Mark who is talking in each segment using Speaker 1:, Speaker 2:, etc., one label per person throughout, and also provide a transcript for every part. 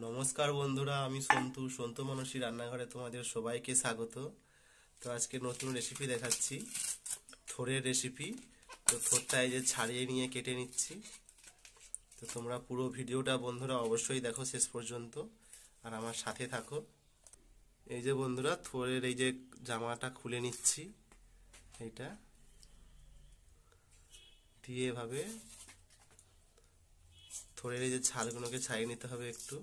Speaker 1: নমস্কার বন্ধুরা, আমি সন্তু সন্তু মানসী রান্নাঘরে তোমাদের সবাইকে স্বাগত। তো আজকে নতুন রেসিপি দেখাচ্ছি, থোড়ের রেসিপি। তো থোড়টা এই যে ছাড়িয়ে নিয়ে কেটে নিচ্ছি। তো তোমরা পুরো ভিডিওটা বন্ধুরা অবশ্যই দেখো শেষ পর্যন্ত, আর আমার সাথে থাকো। এই যে বন্ধুরা, থোড়ের এই যে জামাটা খুলে নিচ্ছি, এইটা দিয়ে এভাবে থোড়ের এই যে ছালগুলোকে ছাড়িয়ে নিতে হবে একটু।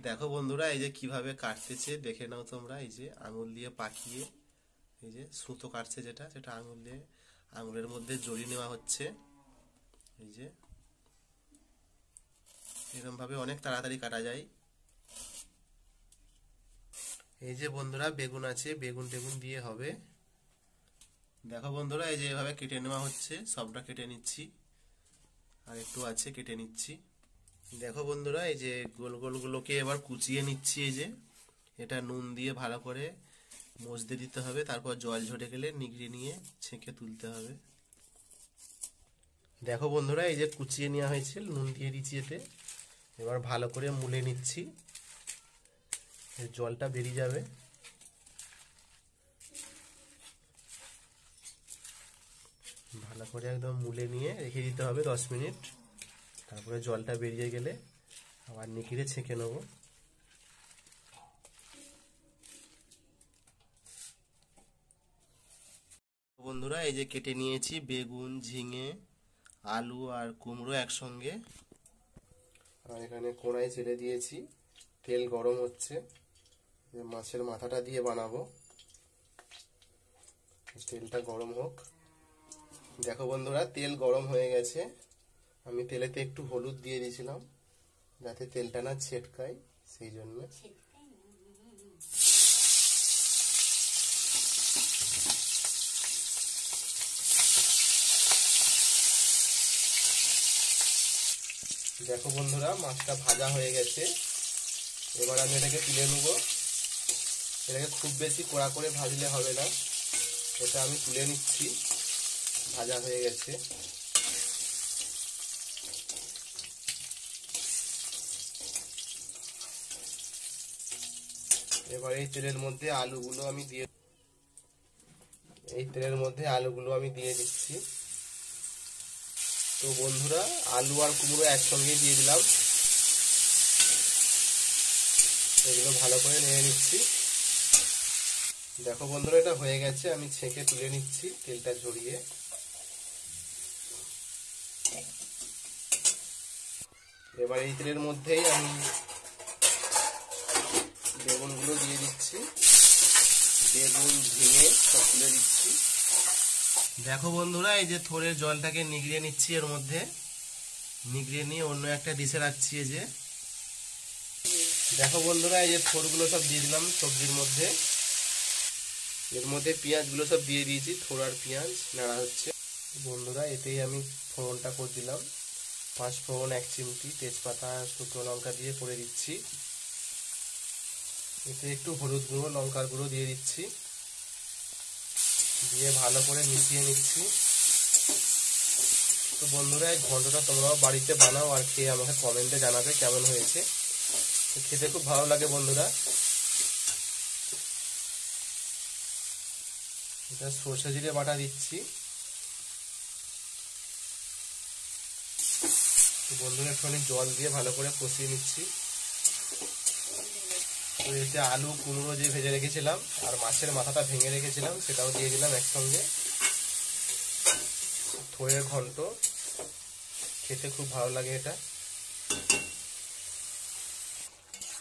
Speaker 1: দেখো বন্ধুরা, এই যে কিভাবে কাটতেছে দেখে নাও তোমরা। এই যে আঙুল দিয়ে পাকিয়ে, এই যে সুতো কাটছে যেটা সেটা আঙুল দিয়ে আঙুলের মধ্যে জড়িয়ে নেওয়া হচ্ছে। এই যে এরকম ভাবে অনেক তাড়াতাড়ি কাটা যায়। এই যে বন্ধুরা বেগুন আছে, বেগুন টেগুন দিয়ে হবে। দেখো বন্ধুরা, এই যে এভাবে কেটে নেওয়া হচ্ছে, সবটা কেটে নিচ্ছি, আর একটু আছে কেটে নিচ্ছি। দেখো বন্ধুরা, এই যে গোল গোল গুলোকে এবার কুচিয়ে নিচ্ছি। এই যে এটা নুন দিয়ে ভালো করে মজতে দিতে হবে, তারপর জল ঝরে গেলে নিগড়ে নিয়ে ছেঁকে তুলতে হবে। দেখো বন্ধুরা, এই যে কুচিয়ে নেওয়া হয়েছে, নুন দিয়ে দিচ্ছি এতে। এবার ভালো করে মুলে নিচ্ছি, জলটা বেরিয়ে যাবে। ভালো করে একদম মুলে নিয়ে রেখে দিতে হবে 10 মিনিট। তারপরে জলটা বেরিয়ে গেলে আবার নিখিরে ছেঁকে নেব। বন্ধুরা, এই যে কেটে নিয়েছি বেগুন, ঝিঙে, আলু আর কুমড়ো একসঙ্গে। আর এখানে কড়াই ছেড়ে দিয়েছি, তেল গরম হচ্ছে। মাছের মাথাটা দিয়ে বানাবো, তেলটা গরম হোক। দেখো বন্ধুরা, তেল গরম হয়ে গেছে। আমি তেলেতে একটু হলুদ দিয়ে দিয়েছিলাম যাতে তেলটা না ছেটকায়, সেই জন্য। দেখো বন্ধুরা, মাছটা ভাজা হয়ে গেছে। এবার আমি এটাকে তুলে নেব। এটাকে খুব বেশি কড়া করে ভাজলে হবে না, এটা আমি তুলে নিচ্ছি, ভাজা হয়ে গেছে। এবার এই তেলের মধ্যে আলুগুলো আমি দিয়ে দিচ্ছি। তো বন্ধুরা, আলু আর কুমড়ো একসঙ্গে দিয়ে দিলাম। এগুলো ভালো করে নেড়ে নিচ্ছি। দেখো বন্ধুরা, এটা হয়ে গেছে, আমি ছেঁকে তুলে নিচ্ছি তেলটা ঝরিয়ে। এবার এই তেলের মধ্যেই আমি বেগুনগুলো দিয়ে দিচ্ছি, বেগুন ঝিঙে সব তুলে দিচ্ছি। দেখো বন্ধুরা, এই যে থোড়ের জলটাকে নিগড়িয়ে নিচ্ছি, এর মধ্যে নিগড়িয়ে নিয়ে অন্য একটা ডিশে রাখছি। এই যে দেখো বন্ধুরা, এই যে থোড়গুলো সব দিয়ে দিলাম সবজির মধ্যে। এর মধ্যে পেঁয়াজগুলো সব দিয়ে দিয়েছি, থোড় আর পেঁয়াজ নাড়া হচ্ছে। বন্ধুরা, এতেই আমি ফোড়নটা করে দিলাম। 5 ফোড়ন, 1 চিমটি তেজপাতা, শুকনো লঙ্কা দিয়ে করে দিচ্ছি। এতে একটু হলুদ গুঁড়ো, লঙ্কার গুঁড়ো দিয়ে দিচ্ছি, দিয়ে ভালো করে মিশিয়ে নিচ্ছি। তো বন্ধুরা, এই ঘন্টটা তোমরাও বাড়িতে বানাও আর খেয়ে আমাকে কমেন্টে জানাবে কেমন হয়েছে। খেতে খুব ভালো লাগে বন্ধুরা। এটা সর্ষে জিরে বাটা দিচ্ছি। তো বন্ধুরা, একটুখানি জল দিয়ে ভালো করে কষিয়ে নিচ্ছি। তো এতে আলু কুমড়ো যে ভেজে রেখেছিলাম আর মাছের মাথাটা ভেঙে রেখেছিলাম সেটাও দিয়ে দিলাম একসঙ্গে। থোড়ের ঘন্ট খেতে খুব ভালো লাগে এটা।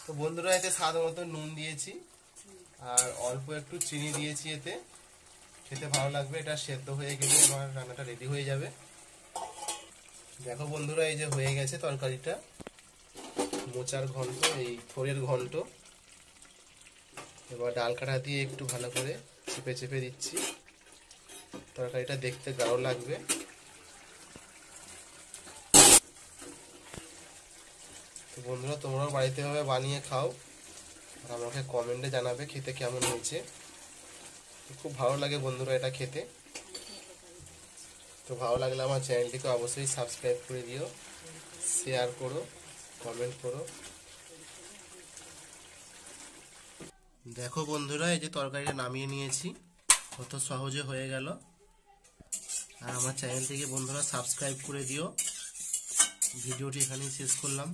Speaker 1: তো বন্ধুরা, এতে স্বাদ মতো নুন দিয়েছি আর অল্প একটু চিনি দিয়েছি। এতে খেতে ভালো লাগবে। এটা সেদ্ধ হয়ে গেলে আমার রান্নাটা রেডি হয়ে যাবে। দেখো বন্ধুরা, এই যে হয়ে গেছে তরকারিটা, মোচার ঘন্ট, এই থোড়ের ঘন্ট। এবার ডাল কাঠা দিয়ে একটু ভালো করে চেপে চেপে দিচ্ছি, তরকারিটা দেখতে গাঢ় লাগবে। তো বন্ধুরা, তোমরাও বাড়িতে ভাবে বানিয়ে খাও আর আমাকে কমেন্টে জানাবে খেতে কেমন হয়েছে। খুব ভালো লাগে বন্ধুরা এটা খেতে। তো ভালো লাগলে আমার চ্যানেলটিকে অবশ্যই সাবস্ক্রাইব করে দিও, শেয়ার করো, কমেন্ট করো। দেখো বন্ধুরা, এই যে তরকারিটা নামিয়ে নিয়েছি, কত সহজে হয়ে গেল। আর আমার চ্যানেলটিকে বন্ধুরা সাবস্ক্রাইব করে দিও। ভিডিওটি এখানেই শেষ করলাম।